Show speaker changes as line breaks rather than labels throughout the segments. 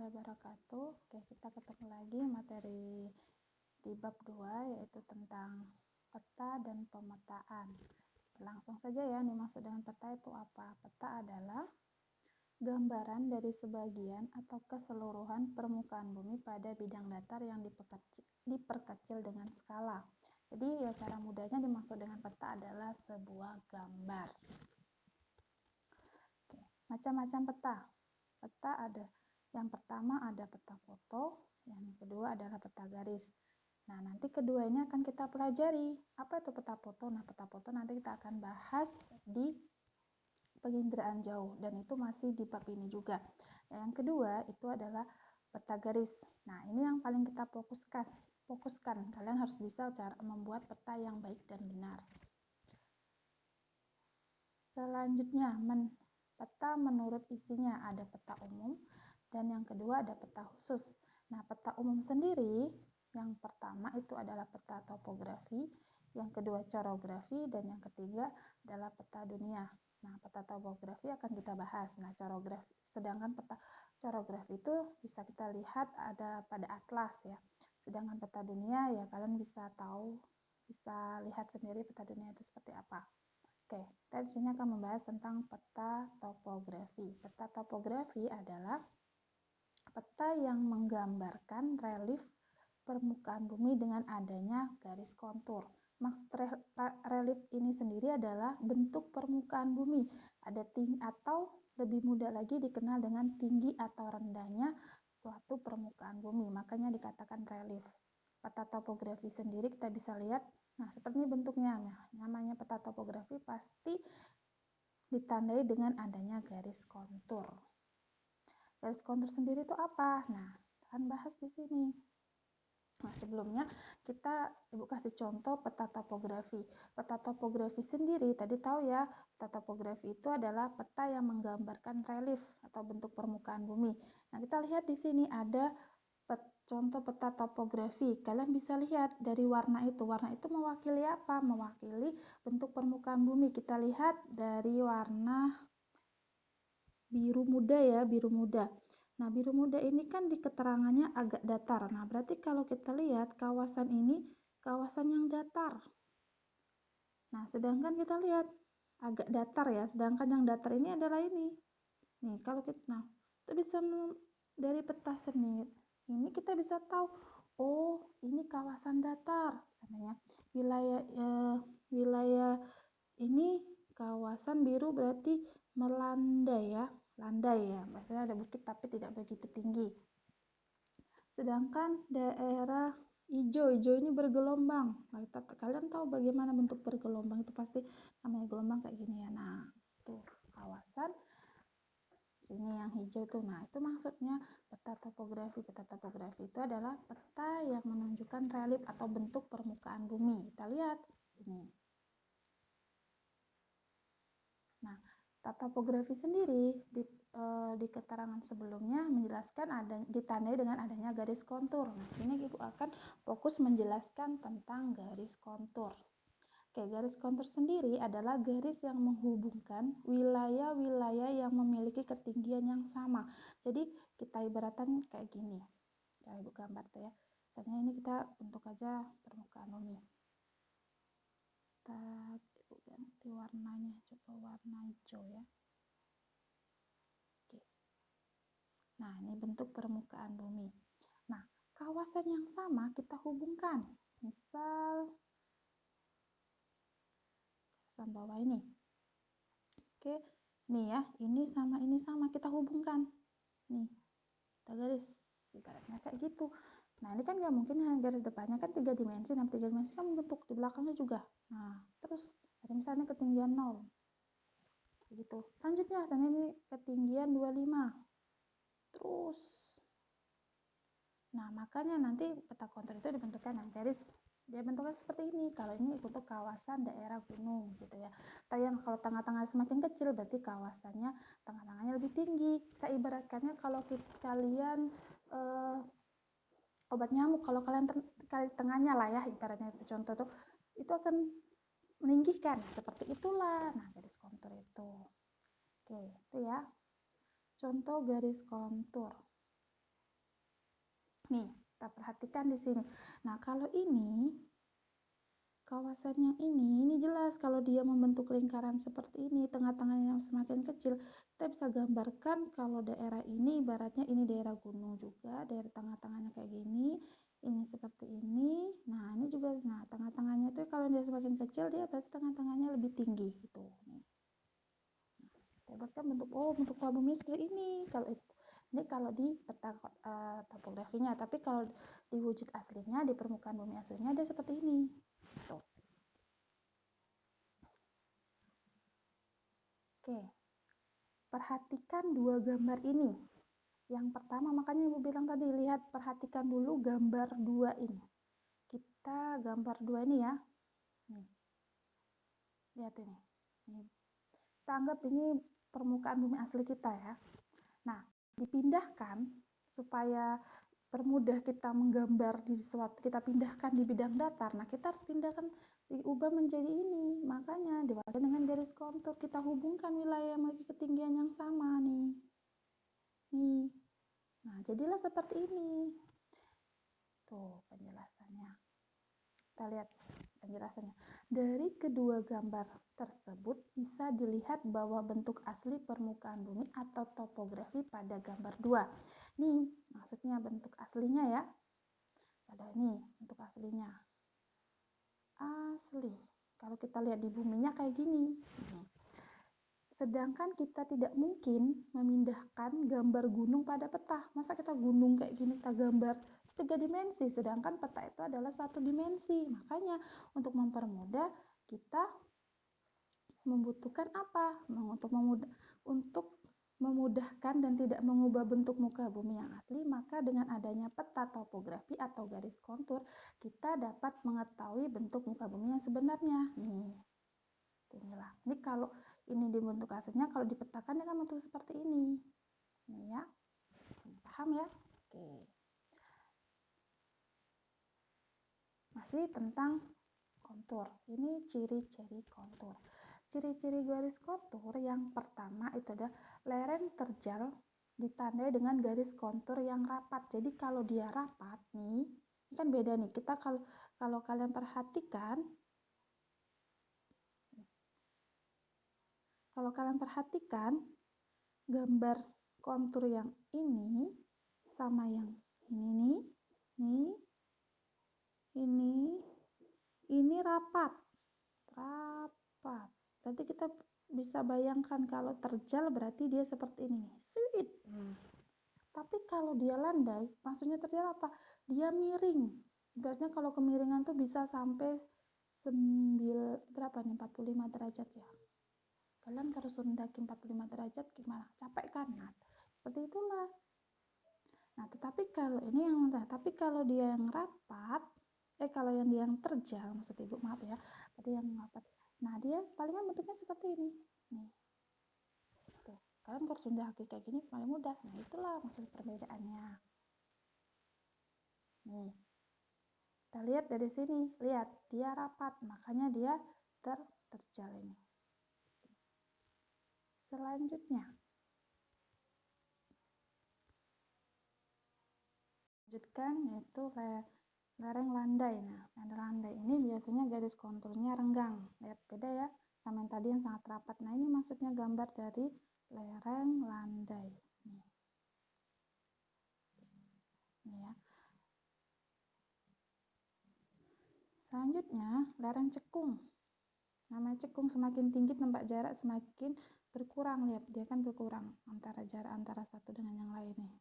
warahmatullahi wabarakatuh. Oke, kita ketemu lagi materi di bab 2 yaitu tentang peta dan pemetaan. Langsung saja ya, nih maksud dengan peta itu apa? Peta adalah gambaran dari sebagian atau keseluruhan permukaan bumi pada bidang datar yang diperkecil dengan skala. Jadi ya cara mudahnya dimaksud dengan peta adalah sebuah gambar. Oke, macam-macam peta. Peta ada yang pertama ada peta foto, yang kedua adalah peta garis. Nah, nanti kedua ini akan kita pelajari. Apa itu peta foto? Nah, peta foto nanti kita akan bahas di penginderaan jauh, dan itu masih di bab ini juga. Yang kedua itu adalah peta garis. Nah, ini yang paling kita fokuskan. Kalian harus bisa cara membuat peta yang baik dan benar. Selanjutnya, peta menurut isinya ada peta umum, dan yang kedua ada peta khusus. Nah, peta umum sendiri, yang pertama itu adalah peta topografi, yang kedua chorografi, dan yang ketiga adalah peta dunia. Nah, peta topografi akan kita bahas. Nah, chorografi, sedangkan peta chorografi itu bisa kita lihat ada pada atlas ya. Sedangkan peta dunia ya kalian bisa lihat sendiri peta dunia itu seperti apa. Oke, kita di sini akan membahas tentang peta topografi. Peta topografi adalah peta yang menggambarkan relief permukaan bumi dengan adanya garis kontur. Maksud relief ini sendiri adalah bentuk permukaan bumi, ada tinggi atau lebih mudah lagi dikenal dengan tinggi atau rendahnya suatu permukaan bumi, makanya dikatakan relief. Peta topografi sendiri kita bisa lihat, nah seperti ini bentuknya. Nah, namanya peta topografi pasti ditandai dengan adanya garis kontur. Garis kontur sendiri itu apa? Nah, akan bahas di sini. Nah, sebelumnya Ibu kasih contoh peta topografi. Peta topografi sendiri, tadi tahu ya, peta topografi itu adalah peta yang menggambarkan relief atau bentuk permukaan bumi. Nah, kita lihat di sini ada contoh peta topografi. Kalian bisa lihat dari warna itu. Warna itu mewakili apa? Mewakili bentuk permukaan bumi. Kita lihat dari warna biru muda ya, biru muda. Nah, biru muda ini kan di keterangannya agak datar. Nah, berarti kalau kita lihat kawasan ini kawasan yang datar. Nah, sedangkan kita lihat agak datar ya, sedangkan yang datar ini adalah ini. Nih, kalau kita itu bisa dari peta seni ini kita bisa tahu, oh, ini kawasan datar. Misalnya wilayah ini kawasan biru berarti melandai ya. Landai ya, maksudnya ada bukit tapi tidak begitu tinggi. Sedangkan daerah hijau ini bergelombang. Nah, kalian tahu bagaimana bentuk bergelombang, itu pasti namanya gelombang kayak gini ya. Nah, itu kawasan sini yang hijau tuh. Nah, itu maksudnya peta topografi. Peta topografi itu adalah peta yang menunjukkan relief atau bentuk permukaan bumi. Kita lihat sini. Nah, topografi sendiri di keterangan sebelumnya menjelaskan ditandai dengan adanya garis kontur. Nah, sini Ibu akan fokus menjelaskan tentang garis kontur. Oke, garis kontur sendiri adalah garis yang menghubungkan wilayah-wilayah yang memiliki ketinggian yang sama. Jadi, kita ibaratkan kayak gini. Coba Ibu gambar tuh ya. Misalnya ini kita bentuk aja permukaan bumi. Kita Ibu ganti warnanya, coba warna hijau ya. Oke. Nah, ini bentuk permukaan bumi. Nah, kawasan yang sama kita hubungkan. Misal kawasan bawah ini. Oke, nih ya, ini sama kita hubungkan. Nih, kita garis ibaratnya kayak gitu. Nah, ini kan nggak mungkin garis depannya kan 3 dimensi, nah 3 dimensi kan bentuk di belakangnya juga. Nah, terus ada misalnya ketinggian 0. Begitu. Selanjutnya, misalnya ini ketinggian 25. Terus. Nah, makanya nanti peta kontur itu dibentukkan dengan garis. Dia bentuknya seperti ini. Kalau ini untuk kawasan daerah gunung gitu ya. Atau yang kalau tengah-tengah semakin kecil berarti kawasannya tengah-tengahnya lebih tinggi. Kita ibaratkannya kalau kalian obat nyamuk, kalau kalian tengahnya lah ya, ibaratnya itu contoh tuh, itu akan meninggikan. Seperti itulah. Nah, garis kontur itu. Oke, itu ya. Contoh garis kontur. Nih, kita perhatikan di sini. Nah, kalau ini kawasan yang ini jelas kalau dia membentuk lingkaran seperti ini, tengah-tengahnya semakin kecil, kita bisa gambarkan kalau daerah ini ibaratnya ini daerah gunung juga, daerah tengah-tengahnya kayak gini, ini seperti ini. Nah, ini juga, nah tengah-tengahnya itu kalau dia semakin kecil, dia berarti tengah-tengahnya lebih tinggi gitu. Nih. Kita buatkan bentuk muka bumi seperti ini. Kalau ini kalau di peta topografinya, tapi kalau di wujud aslinya, di permukaan bumi aslinya dia seperti ini. Tuh. Oke, perhatikan dua gambar ini. Yang pertama, makanya Ibu bilang tadi, lihat, perhatikan dulu gambar dua ini. Kita gambar dua ini ya. Nih. Lihat ini. Nih. Kita anggap ini permukaan bumi asli kita ya. Nah, dipindahkan supaya permudah kita menggambar di suatu, kita pindahkan di bidang datar. Nah, kita harus pindahkan, diubah menjadi ini. Makanya dibuat dengan garis kontur, kita hubungkan wilayah yang memiliki ketinggian yang sama nih. Nih. Nah, jadilah seperti ini. Tuh penjelasannya. Kita lihat penjelasannya. Dari kedua gambar tersebut bisa dilihat bahwa bentuk asli permukaan bumi atau topografi pada gambar 2. Nih, maksudnya bentuk aslinya ya. Pada ini bentuk aslinya. Asli. Kalau kita lihat di buminya kayak gini. Sedangkan kita tidak mungkin memindahkan gambar gunung pada peta. Masa kita gunung kayak gini kita gambar 3 dimensi, sedangkan peta itu adalah 1 dimensi. Makanya untuk mempermudah kita membutuhkan apa? Untuk memudahkan dan tidak mengubah bentuk muka bumi yang asli, maka dengan adanya peta topografi atau garis kontur, kita dapat mengetahui bentuk muka bumi yang sebenarnya. Nih, inilah. Ini kalau ini dibentuk aslinya, kalau dipetakan dia kan bentuk seperti ini. Nih ya. Paham ya? Oke. Masih tentang kontur. Ini ciri-ciri kontur. Ciri-ciri garis kontur yang pertama itu ada lereng terjal ditandai dengan garis kontur yang rapat. Jadi kalau dia rapat nih, ini kan beda nih. Kita kalau kalian perhatikan, gambar kontur yang ini sama yang ini nih, ini rapat. Berarti kita bisa bayangkan kalau terjal berarti dia seperti ini. Sweet. Tapi kalau dia landai, maksudnya terjal apa? Dia miring. Ibaratnya kalau kemiringan tuh bisa sampai 45 derajat ya. Kalian harus mendaki 45 derajat gimana? Capek kan? Nah, seperti itulah. Nah, tapi kalau dia yang rapat, kalau yang dia yang terjal, maksud Ibu, maaf ya. Tadi yang rapat. Nah, dia palingan bentuknya seperti ini. Nih. Tuh, kalian kalau sudah kayak gini paling mudah. Nah, itulah maksud perbedaannya. Nih. Kita lihat dari sini, lihat dia rapat, makanya dia terjal ini. Selanjutnya, lanjutkan yaitu lereng landai. Nah, lereng landai ini biasanya garis konturnya renggang. Lihat beda ya sama yang tadi yang sangat rapat. Nah, ini maksudnya gambar dari lereng landai. Nih. Ini ya. Selanjutnya, lereng cekung. Namanya cekung, semakin tinggi tempat jarak semakin berkurang. Lihat, dia kan berkurang antara jarak antara satu dengan yang lain nih.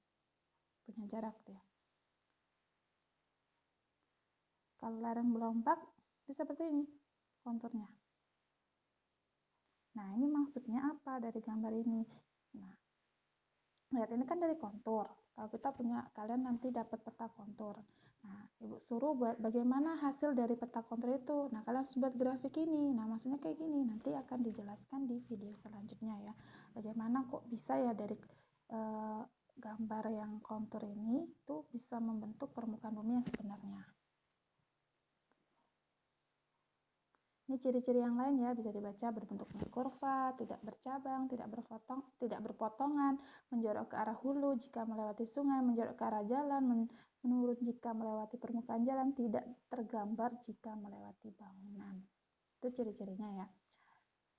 Punya jarak dia. Kalau lereng berombak itu seperti ini konturnya. Nah, ini maksudnya apa dari gambar ini? Nah, lihat ini kan dari kontur. Kalau kita punya, kalian nanti dapat peta kontur. Nah, Ibu suruh buat bagaimana hasil dari peta kontur itu. Nah, kalian harus buat grafik ini. Nah, maksudnya kayak gini. Nanti akan dijelaskan di video selanjutnya ya. Bagaimana kok bisa ya dari gambar yang kontur ini tuh bisa membentuk permukaan bumi yang sebenarnya. Ini ciri-ciri yang lain ya, bisa dibaca berbentuk kurva, tidak bercabang, tidak berpotongan, menjorok ke arah hulu jika melewati sungai, menjorok ke arah jalan, menurun jika melewati permukaan jalan, tidak tergambar jika melewati bangunan. Itu ciri-cirinya ya.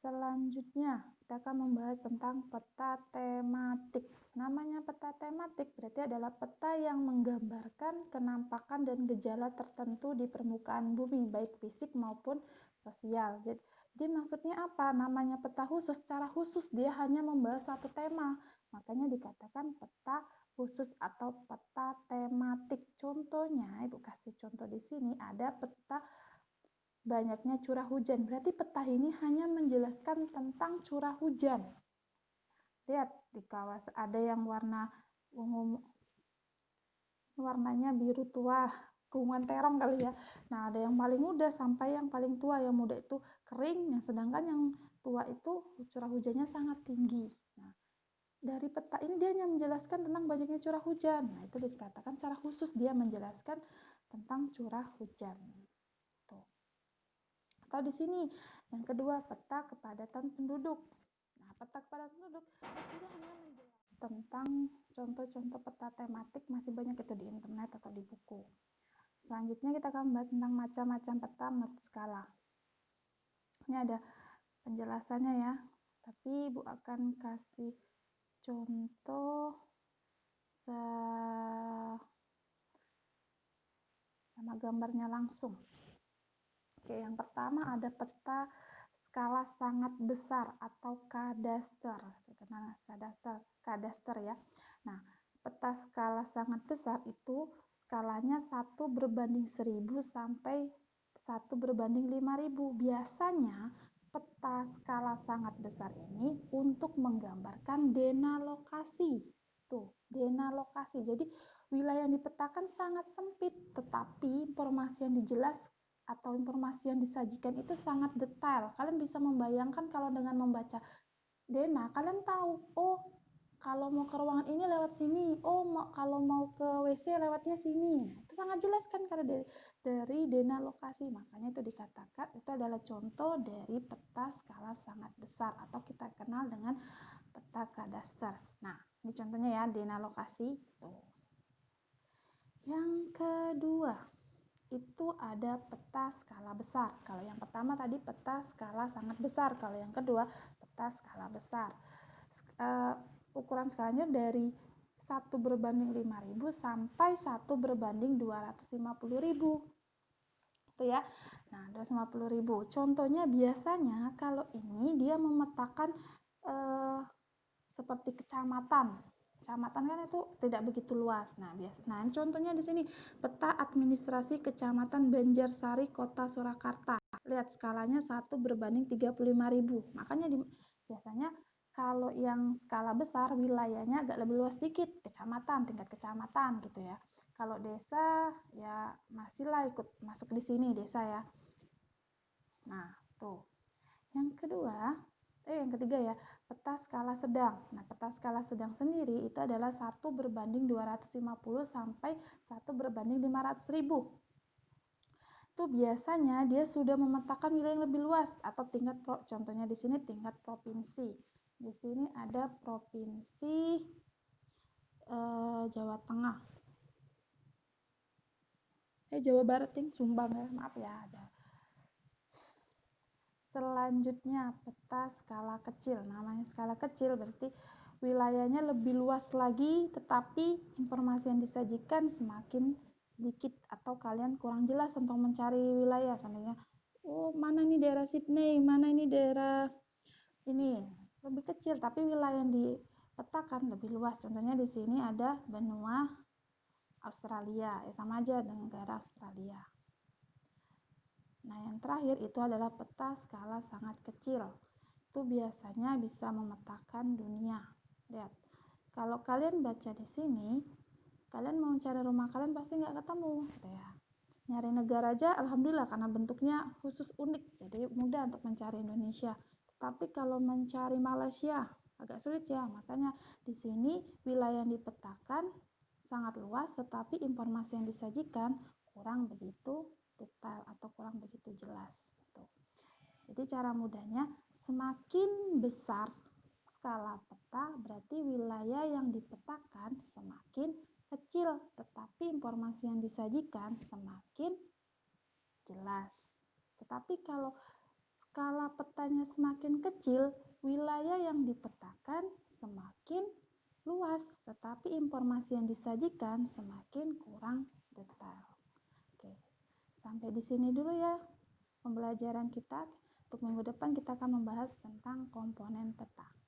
Selanjutnya, kita akan membahas tentang peta tematik. Namanya peta tematik berarti adalah peta yang menggambarkan kenampakan dan gejala tertentu di permukaan bumi, baik fisik maupun sosial. Jadi maksudnya apa? Namanya peta khusus, secara khusus dia hanya membahas satu tema. Makanya dikatakan peta khusus atau peta tematik. Contohnya, Ibu kasih contoh di sini ada peta banyaknya curah hujan. Berarti peta ini hanya menjelaskan tentang curah hujan. Lihat di kawasan ada yang warna ungu, warnanya biru tua, keunguan terong kali ya. Nah, ada yang paling muda sampai yang paling tua. Yang muda itu kering, sedangkan yang tua itu curah hujannya sangat tinggi. Nah, dari peta ini dia hanya menjelaskan tentang banyaknya curah hujan. Nah, itu dikatakan secara khusus dia menjelaskan tentang curah hujan. Tuh. Atau di sini yang kedua, peta kepadatan penduduk. Nah, peta kepadatan penduduk di sini hanya menjelaskan tentang contoh-contoh peta tematik, masih banyak itu di internet atau di buku. Selanjutnya kita akan membahas tentang macam-macam peta menurut skala. Ini ada penjelasannya ya, tapi Ibu akan kasih contoh sama gambarnya langsung. Oke, yang pertama ada peta skala sangat besar atau kadaster. Terkenal kadaster ya. Nah, peta skala sangat besar itu skalanya 1/1000 sampai 1/5000. Biasanya peta skala sangat besar ini untuk menggambarkan denalokasi. Tuh, denalokasi. Jadi wilayah yang dipetakan sangat sempit, tetapi informasi yang dijelaskan atau informasi yang disajikan itu sangat detail. Kalian bisa membayangkan kalau dengan membaca Dena, kalian tahu, oh kalau mau ke ruangan ini lewat sini, oh kalau mau ke WC lewatnya sini. Itu sangat jelas kan karena dari Dena lokasi. Makanya itu dikatakan itu adalah contoh dari peta skala sangat besar atau kita kenal dengan peta kadaster. Nah, ini contohnya ya Dena lokasi. Tuh. Yang kedua, itu ada peta skala besar. Kalau yang pertama tadi peta skala sangat besar, kalau yang kedua peta skala besar. Ukuran skalanya dari 1/5000 sampai 1/250.000. Itu ya. Nah, 250.000. Contohnya biasanya kalau ini dia memetakan seperti kecamatan. Kecamatan kan itu tidak begitu luas. Nah, contohnya di sini peta administrasi Kecamatan Banjarsari, Kota Surakarta. Lihat skalanya 1/35.000. Makanya biasanya kalau yang skala besar wilayahnya agak lebih luas sedikit, kecamatan, tingkat kecamatan gitu ya. Kalau desa ya masihlah ikut masuk di sini desa ya. Nah, tuh. Yang ketiga ya, peta skala sedang. Nah, peta skala sedang sendiri itu adalah 1/250 sampai 1/500.000. Itu biasanya dia sudah memetakan wilayah yang lebih luas atau contohnya di sini tingkat provinsi. Di sini ada provinsi Jawa Tengah. Jawa Barat yang Sumbang ya, maaf ya. Selanjutnya peta skala kecil. Namanya skala kecil berarti wilayahnya lebih luas lagi, tetapi informasi yang disajikan semakin sedikit atau kalian kurang jelas untuk mencari wilayah. Seandainya, oh mana ini daerah Sydney, mana ini daerah ini lebih kecil, tapi wilayah yang dipetakan lebih luas. Contohnya di sini ada benua Australia, sama aja dengan negara Australia. Nah, yang terakhir itu adalah peta skala sangat kecil. Itu biasanya bisa memetakan dunia. Lihat, kalau kalian baca di sini, kalian mau cari rumah kalian pasti nggak ketemu, gitu ya. Nyari negara aja, alhamdulillah karena bentuknya khusus unik, jadi mudah untuk mencari Indonesia. Tapi kalau mencari Malaysia agak sulit ya. Makanya di sini wilayah yang dipetakan sangat luas, tetapi informasi yang disajikan kurang begitu detail atau kurang begitu jelas. Tuh. Jadi cara mudahnya, semakin besar skala peta berarti wilayah yang dipetakan semakin kecil, tetapi informasi yang disajikan semakin jelas. Tetapi kalau skala petanya semakin kecil, wilayah yang dipetakan semakin luas, tetapi informasi yang disajikan semakin kurang detail. Oke, sampai di sini dulu ya pembelajaran kita. Untuk minggu depan kita akan membahas tentang komponen peta.